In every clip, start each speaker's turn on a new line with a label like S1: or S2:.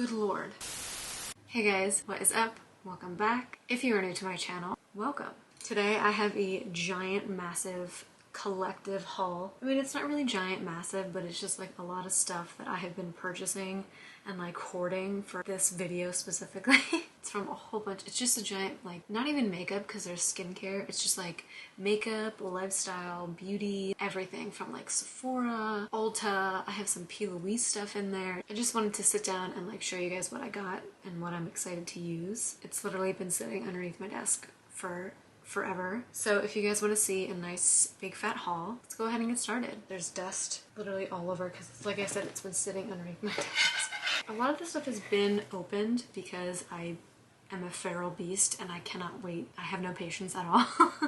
S1: Good lord. Hey guys, what is up? Welcome back. If you are new to my channel, welcome. Today I have a giant, massive collective haul. I mean, it's not really giant, massive, but it's just like a lot of stuff that I have been purchasing and like hoarding for this video specifically. It's from a whole bunch. It's just a giant, like, not even makeup because there's skincare. It's just like makeup, lifestyle, beauty, everything from like Sephora, Ulta. I have some fullllll stuff in there. I just wanted to sit down and like show you guys what I got and what I'm excited to use. It's literally been sitting underneath my desk for forever. So if you guys want to see a nice big fat haul, let's go ahead and get started. There's dust literally all over because, like I said, it's been sitting underneath my desk. A lot of this stuff has been opened because I am a feral beast and I cannot wait. I have no patience at all.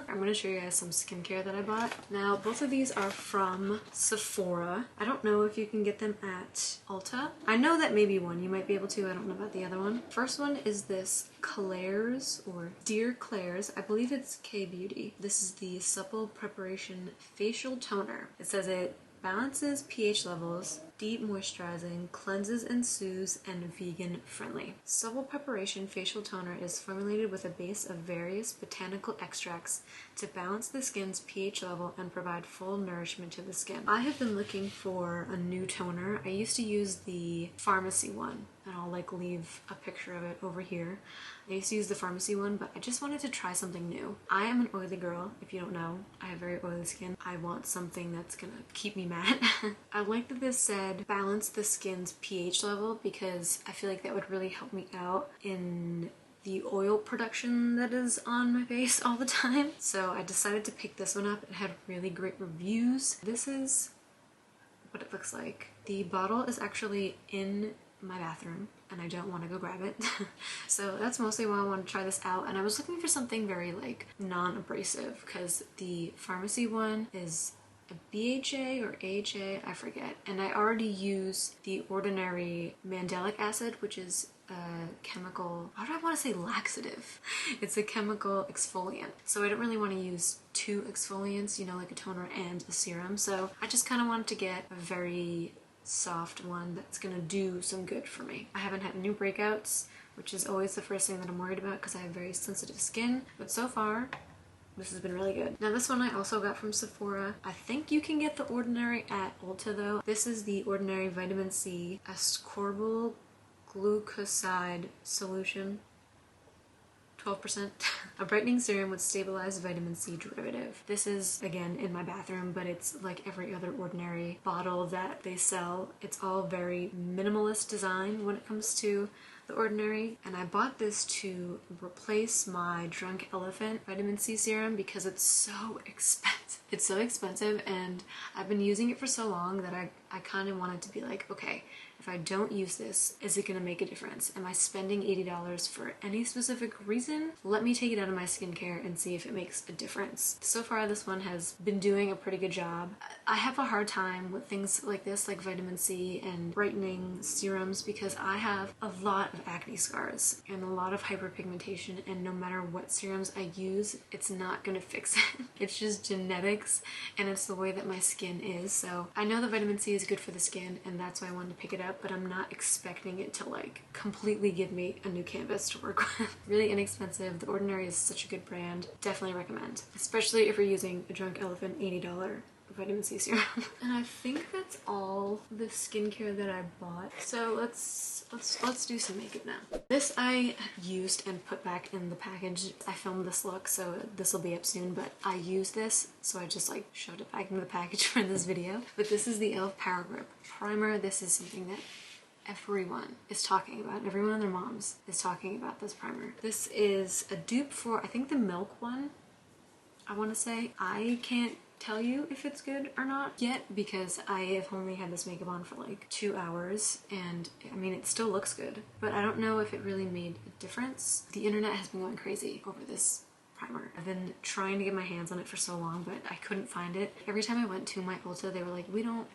S1: I'm going to show you guys some skincare that I bought. Now, both of these are from Sephora. I don't know if you can get them at Ulta. I know that maybe one you might be able to. I don't know about the other one. First one is this Claire's or Dear Claire's. I believe it's K-Beauty. This is the Supple Preparation Facial Toner. It says it balances pH levels, deep moisturizing, cleanses and soothes, and vegan friendly. Supple Preparation Facial Toner is formulated with a base of various botanical extracts to balance the skin's pH level and provide full nourishment to the skin. I have been looking for a new toner. I used to use the pharmacy one, and I'll like leave a picture of it over here. I used to use the pharmacy one, but I just wanted to try something new. I am an oily girl, if you don't know. I have very oily skin. I want something that's gonna keep me matte. I like that this said balance the skin's pH level because I feel like that would really help me out in the oil production that is on my face all the time. So I decided to pick this one up. It had really great reviews. This is what it looks like. The bottle is actually in my bathroom and I don't want to go grab it. So that's mostly why I want to try this out. And I was looking for something very like non-abrasive because the pharmacy one is a BHA or AHA, I forget. And I already use the ordinary mandelic acid, which is a chemical, how do I want to say laxative? It's a chemical exfoliant. So I don't really want to use two exfoliants, you know, like a toner and a serum. So I just kind of wanted to get a very soft one that's gonna do some good for me. I haven't had new breakouts, which is always the first thing that I'm worried about because I have very sensitive skin, but so far this has been really good. Now this one I also got from Sephora. I think you can get the ordinary at Ulta though. This is the ordinary vitamin C ascorbyl glucoside solution. 12%. A brightening serum with stabilized vitamin C derivative. This is, again, in my bathroom, but it's like every other ordinary bottle that they sell. It's all very minimalist design when it comes to the ordinary. And I bought this to replace my Drunk Elephant vitamin C serum because it's so expensive. It's so expensive and I've been using it for so long that I kind of wanted to be like, okay, if I don't use this, is it gonna make a difference? Am I spending $80 for any specific reason? Let me take it out of my skincare and see if it makes a difference. So far, this one has been doing a pretty good job. I have a hard time with things like this, like vitamin C and brightening serums, because I have a lot of acne scars and a lot of hyperpigmentation, and no matter what serums I use, it's not gonna fix it. It's just genetics and it's the way that my skin is. So I know that vitamin C is good for the skin and that's why I wanted to pick it up, but I'm not expecting it to like completely give me a new canvas to work with. Really inexpensive. The Ordinary is such a good brand. Definitely recommend, especially if you're using a Drunk Elephant $80 vitamin C serum. And I think that's all the skincare that I bought. So let's do some makeup now. This I used and put back in the package. I filmed this look, so this will be up soon, but I used this, so I just like shoved it back into the package for this video. But this is the e.l.f. Power Grip Primer. This is something that everyone is talking about. Everyone and their moms is talking about this primer. This is a dupe for, I think, the Milk one, I want to say. I can't tell you if it's good or not yet because I have only had this makeup on for like 2 hours, and I mean, it still looks good, but I don't know if it really made a difference. The internet has been going crazy over this primer. I've been trying to get my hands on it for so long, but I couldn't find it. Every time I went to my Ulta, they were like, we don't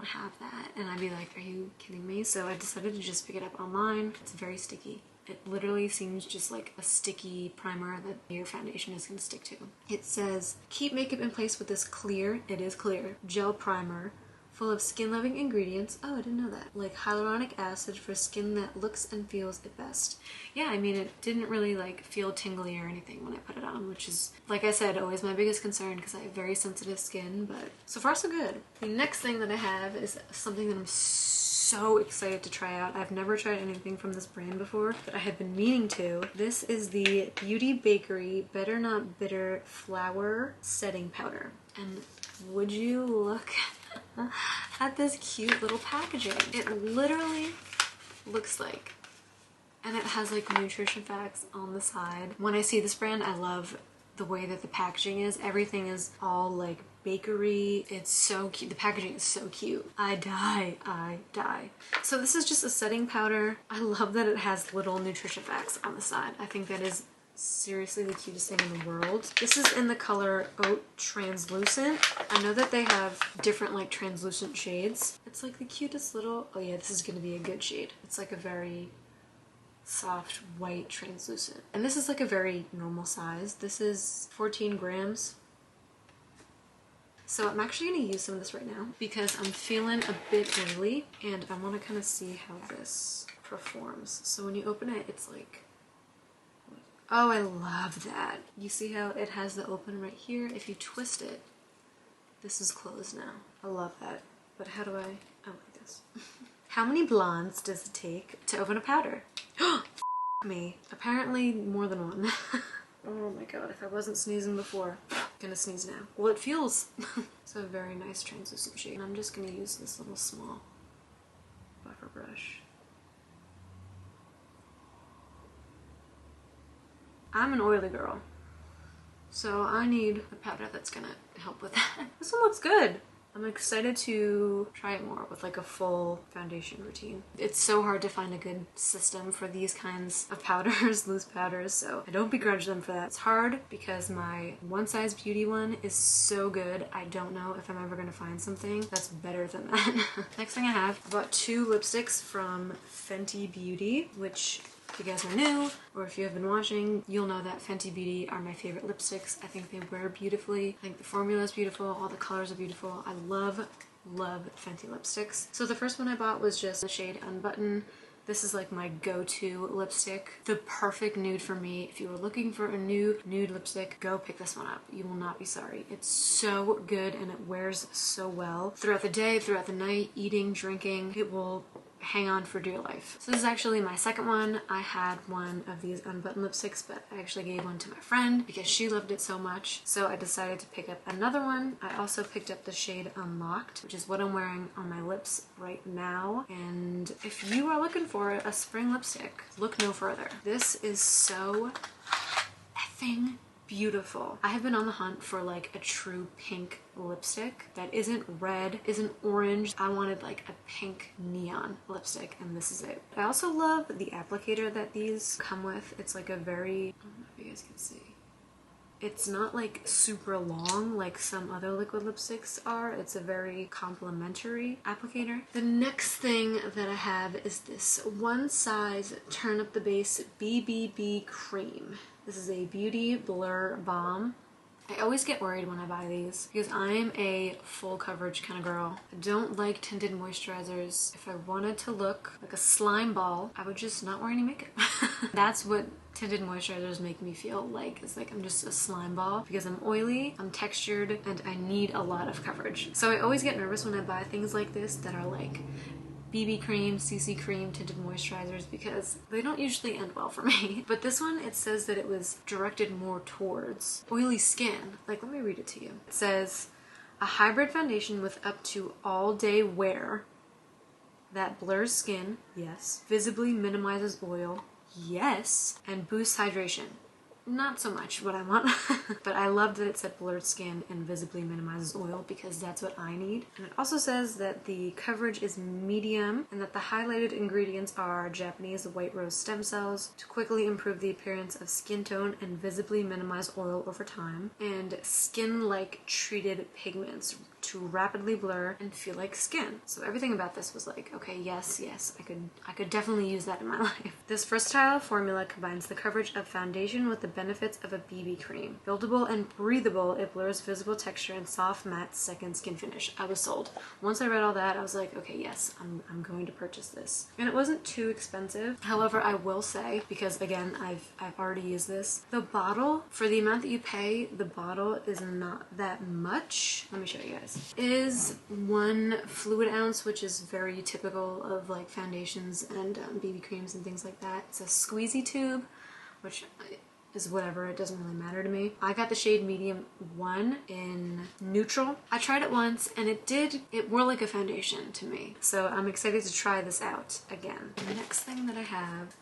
S1: have that, and I'd be like, are you kidding me? So I decided to just pick it up online. It's very sticky. It literally seems just like a sticky primer that your foundation is going to stick to. It says, keep makeup in place with this clear, it is clear, gel primer full of skin-loving ingredients. Oh, I didn't know that. Like hyaluronic acid for skin that looks and feels it best. Yeah, I mean, it didn't really like feel tingly or anything when I put it on, which is, like I said, always my biggest concern because I have very sensitive skin, but so far so good. The next thing that I have is something that I'm so excited to try out. I've never tried anything from this brand before, but I have been meaning to. This is the Beauty Bakery Better Not Bitter Flour Setting Powder. And would you look at this cute little packaging? It literally looks like, and it has like nutrition facts on the side. When I see this brand, I love the way that the packaging is. Everything is all like bakery. It's so cute. The packaging is so cute. I die. So this is just a setting powder. I love that it has little nutrition facts on the side. I think that is seriously the cutest thing in the world. This is in the color Oat Translucent. I know that they have different like translucent shades. It's like the cutest little, oh yeah, this is gonna be a good shade. It's like a very soft white translucent. And this is like a very normal size. This is 14 grams. So I'm actually gonna use some of this right now because I'm feeling a bit oily and I wanna kind of see how this performs. So when you open it, it's like, oh, I love that. You see how it has the open right here? If you twist it, this is closed now. I love that. But how do I, oh, like this. How many blondes does it take to open a powder? Me. Apparently more than one. Oh my god, if I wasn't sneezing before, I'm gonna sneeze now. Well, it feels so a very nice translucent shade. And I'm just gonna use this little small buffer brush. I'm an oily girl, so I need a powder that's gonna help with that. This one looks good. I'm excited to try it more with like a full foundation routine. It's so hard to find a good system for these kinds of powders, loose powders, so I don't begrudge them for that. It's hard because my One Size Beauty one is so good. I don't know if I'm ever gonna find something that's better than that. Next thing I have, I bought 2 lipsticks from Fenty Beauty, which if you guys are new, or if you have been watching, you'll know that Fenty Beauty are my favorite lipsticks. I think they wear beautifully. I think the formula is beautiful. All the colors are beautiful. I love Fenty lipsticks. So the first one I bought was just the shade Unbutton. This is like my go-to lipstick. The perfect nude for me. If you were looking for a new nude lipstick, go pick this one up. You will not be sorry. It's so good and it wears so well. Throughout the day, throughout the night, eating, drinking, it will hang on for dear life. So this is actually my second one. I had one of these unbuttoned lipsticks, but I actually gave one to my friend because she loved it so much. So I decided to pick up another one. I also picked up the shade Unlocked, which is what I'm wearing on my lips right now. And if you are looking for a spring lipstick, look no further. This is so effing beautiful. I have been on the hunt for like a true pink lipstick that isn't red, isn't orange. I wanted like a pink neon lipstick and this is it. I also love the applicator that these come with. It's like a very, I don't know if you guys can see. It's not like super long like some other liquid lipsticks are. It's a very complimentary applicator. The next thing that I have is this One Size Turn Up the Base BBB Cream. This is a Beauty Blur Balm. I always get worried when I buy these because I'm a full coverage kind of girl. I don't like tinted moisturizers. If I wanted to look like a slime ball, I would just not wear any makeup. That's what tinted moisturizers make me feel like. It's like I'm just a slime ball because I'm oily, I'm textured, and I need a lot of coverage. So I always get nervous when I buy things like this that are like BB cream, CC cream, tinted moisturizers because they don't usually end well for me. But this one, it says that it was directed more towards oily skin. Like, let me read it to you. It says, a hybrid foundation with up to all-day wear that blurs skin, yes, visibly minimizes oil, yes, and boosts hydration. Not so much what I want, but I love that it said blurred skin and visibly minimizes oil because that's what I need. And it also says that the coverage is medium and that the highlighted ingredients are Japanese white rose stem cells to quickly improve the appearance of skin tone and visibly minimize oil over time, and skin-like treated pigments to rapidly blur and feel like skin. So everything about this was like, okay, yes, I could definitely use that in my life. This versatile formula combines the coverage of foundation with the benefits of a BB cream. Buildable and breathable, it blurs visible texture and soft matte second skin finish. I was sold. Once I read all that, I was like, okay, yes, I'm going to purchase this. And it wasn't too expensive. However, I will say, because again, I've already used this, the bottle, for the amount that you pay, the bottle is not that much. Let me show you guys. It is 1 fluid ounce, which is very typical of like foundations and BB creams and things like that. It's a squeezy tube, which is whatever, it doesn't really matter to me. I got the shade medium 1 in neutral. I tried it once and it wore like a foundation to me. So I'm excited to try this out again. The next thing that I have,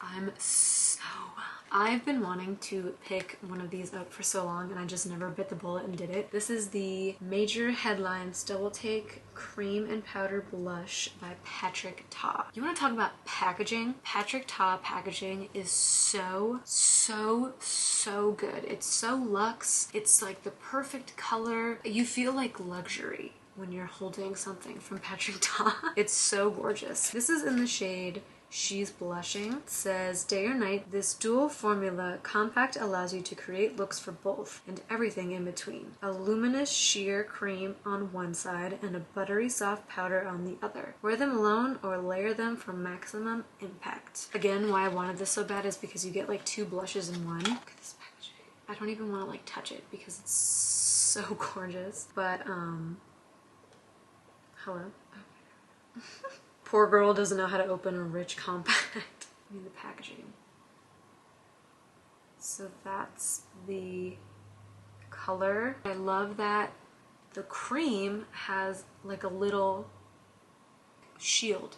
S1: I've been wanting to pick one of these up for so long and I just never bit the bullet and did it. This is the Major Headlines Double Take Cream and Powder Blush by Patrick Ta. You want to talk about packaging? Patrick Ta packaging is so good. It's so luxe. It's like the perfect color. You feel like luxury when you're holding something from Patrick Ta. It's so gorgeous. This is in the shade She's Blushing. It says, day or night, this dual formula compact allows you to create looks for both and everything in between. A luminous sheer cream on one side and a buttery soft powder on the other. Wear them alone or layer them for maximum impact. Again, why I wanted this so bad is because you get like 2 blushes in one. Look at this packaging. I don't even want to like touch it because it's so gorgeous. But, hello? Poor girl doesn't know how to open a rich compact. I mean, the packaging. So that's the color. I love that the cream has like a little shield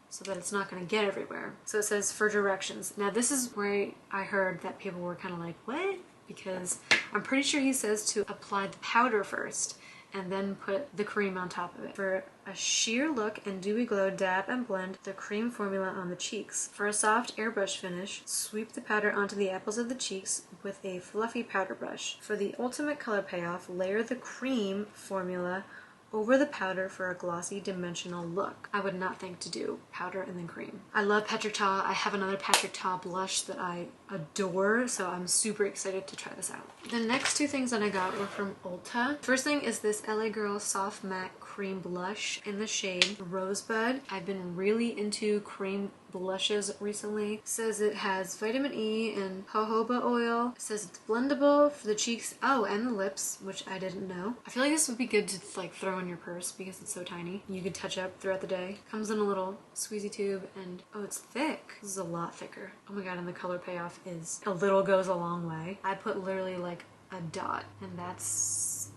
S1: so that it's not going to get everywhere. So it says for directions. Now this is where I heard that people were kind of like, what? Because I'm pretty sure he says to apply the powder first and then put the cream on top of it. For a sheer look and dewy glow, dab and blend the cream formula on the cheeks. For a soft airbrush finish, sweep the powder onto the apples of the cheeks with a fluffy powder brush. For the ultimate color payoff, layer the cream formula over the powder for a glossy dimensional look. I would not think to do powder and then cream. I love Patrick Ta. I have another Patrick Ta blush that I adore, so I'm super excited to try this out. The next 2 things that I got were from Ulta. First thing is this LA Girl Soft Matte Cream Blush in the shade Rosebud. I've been really into cream blushes recently. It says it has vitamin E and jojoba oil. It says it's blendable for the cheeks, and the lips, which I didn't know. I feel like this would be good to like throw in your purse because it's so tiny. You could touch up throughout the day. Comes in a little squeezy tube and it's thick. This is a lot thicker. Oh my god, and the color payoff is a little goes a long way. I put literally like a dot and that's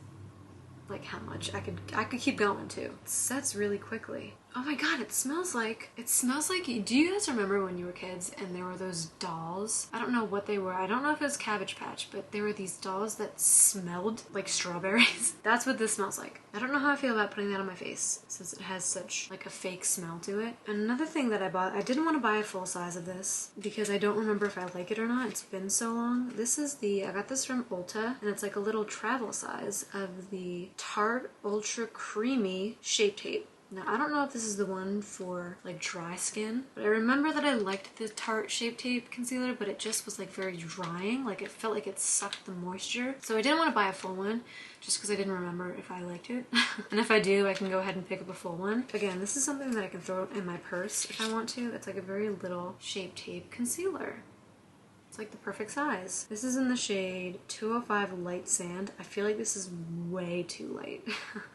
S1: like how much. I could keep going too. It sets really quickly. Oh my god, it smells like, do you guys remember when you were kids and there were those dolls? I don't know what they were. I don't know if it was Cabbage Patch, but there were these dolls that smelled like strawberries. That's what this smells like. I don't know how I feel about putting that on my face since it has such like a fake smell to it. Another thing that I bought, I didn't want to buy a full size of this because I don't remember if I like it or not. It's been so long. This is I got this from Ulta and it's like a little travel size of the Tarte Ultra Creamy Shape Tape. Now, I don't know if this is the one for like dry skin, but I remember that I liked the Tarte Shape Tape concealer, but it just was like very drying. Like it felt like it sucked the moisture. So I didn't want to buy a full one just because I didn't remember if I liked it. And if I do, I can go ahead and pick up a full one. Again, this is something that I can throw in my purse if I want to. It's like a very little Shape Tape concealer. It's like the perfect size. This is in the shade 205 Light Sand. I feel like this is way too light.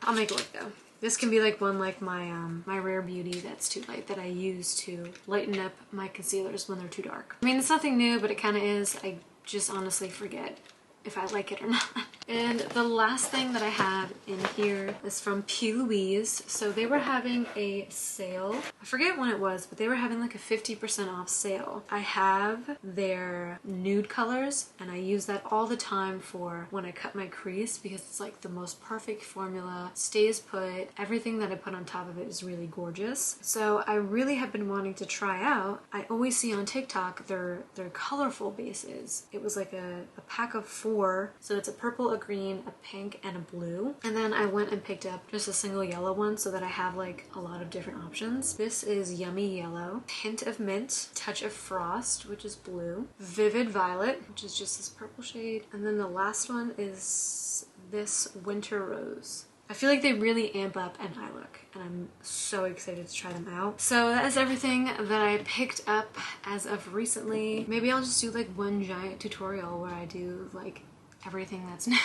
S1: I'll make it work though. This can be like one like my my Rare Beauty that's too light that I use to lighten up my concealers when they're too dark. I mean, it's nothing new, but it kind of is. I just honestly forget if I like it or not. And the last thing that I have in here is from P. Louise. So they were having a sale. I forget when it was, but they were having like a 50% off sale. I have their nude colors and I use that all the time for when I cut my crease because it's like the most perfect formula, stays put, everything that I put on top of it is really gorgeous. So I really have been wanting to try out. I always see on TikTok their colorful bases. It was like a pack of 4 4. So it's a purple, a green, a pink, and a blue. And then I went and picked up just a single yellow one so that I have like a lot of different options. This is Yummy Yellow, Hint of Mint, Touch of Frost, which is blue, Vivid Violet, which is just this purple shade, and then the last one is this Winter Rose. I feel like they really amp up an eye look, and I'm so excited to try them out. So that is everything that I picked up as of recently. Maybe I'll just do like one giant tutorial where I do like everything that's new.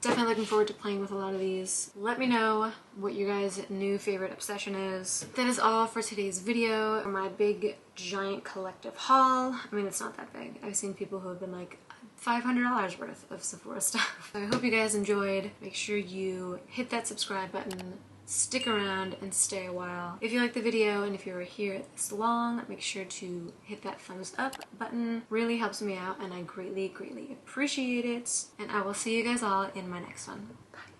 S1: Definitely looking forward to playing with a lot of these. Let me know what your guys' new favorite obsession is. That is all for today's video. My big giant collective haul. I mean, it's not that big. I've seen people who have been like, $500 worth of Sephora stuff. So I hope you guys enjoyed. Make sure you hit that subscribe button, stick around, and stay a while. If you liked the video and if you were here this long, make sure to hit that thumbs up button. Really helps me out and I greatly, greatly appreciate it. And I will see you guys all in my next one. Bye.